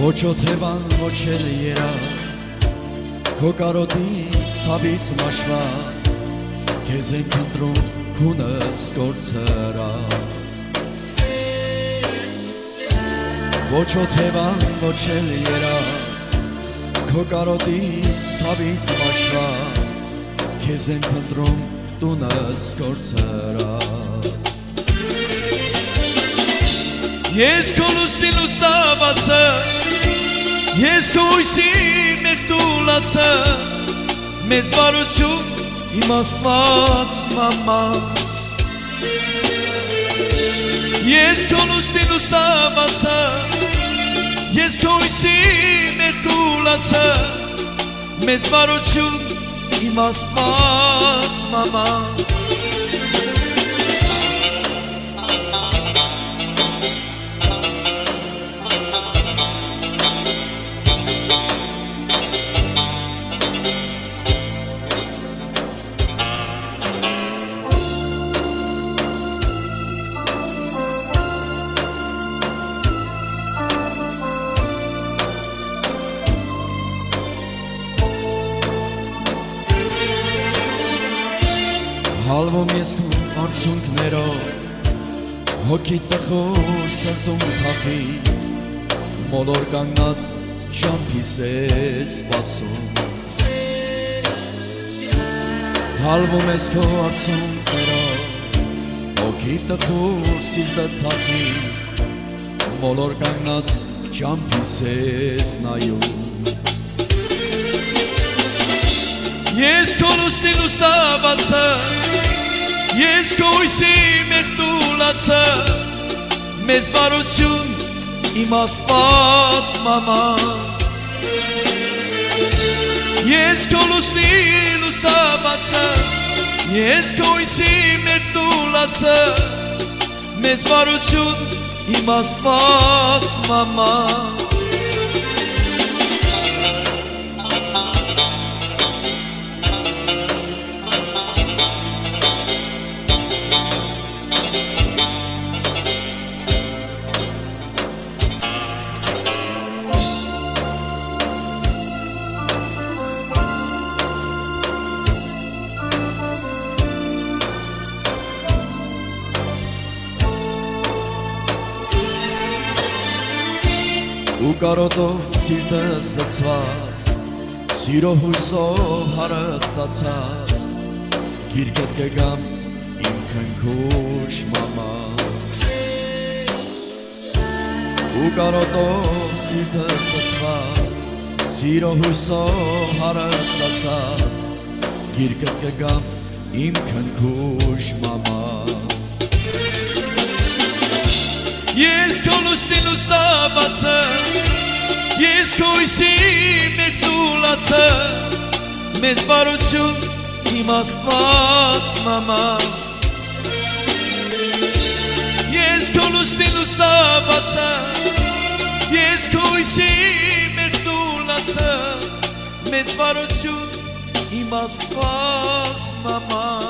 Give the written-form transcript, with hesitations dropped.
Ոչ օթևան, ոչ էլ երազ, քո կարոտի ցավից մաշված, քեզ ենք ընտրում քունս կորցրած։ Ոչ օթևան, ոչ էլ երազ, քո կարոտի ցավից մաշված, քեզ ենք ընտրում տունս կորցրած։ Ես քո լուսնի լուսավորածը, ես քո հույսի մեղտուլացը, մեծ բարություն իմաստված մաման։ Ես քո լուսնի լուսավորածը, ես քո հույսի մեղտուլացը, մեծ բարություն իմաստված մաման։ Հալվում ես քո արցունքներով, հոգի տխուր սրտում թախից, մոլոր կանգնած ճամփիս ես սպասում։ Հալվում ես քո արցունքներով, հոգի տխուր սիրտը թախից, մոլոր կանգնած ճամփիս ես նայում։ Ես քո լուսնի լուսավորածը, ես քո հույսի մեղտուլացը, մեծ բարություն իմաստված մաման։ Ես քո լուսնի լուսավորածը, ես քո հույսի մեղտուլացը, մեծ բարություն իմաստված մաման։ Ու կարոտով սիրտս լցված, սիրո հույսով հարստացած, գիրկդ կգամ իմ քնքուշ մաման։ Ու կարոտով սիրտս լցված, սիրո հույսով հարստացած, գիրկդ կգամ իմ քնքուշ մաման։ Ես քո լուսնի լուսավորածը, ես քո հույսի մեղտուլացը, մեծ բարություն իմաստված մաման։ Ես քո լուսնի լուսավորածը, ես քո հույսի մեղտուլացը, մեծ բարություն իմաստված մաման։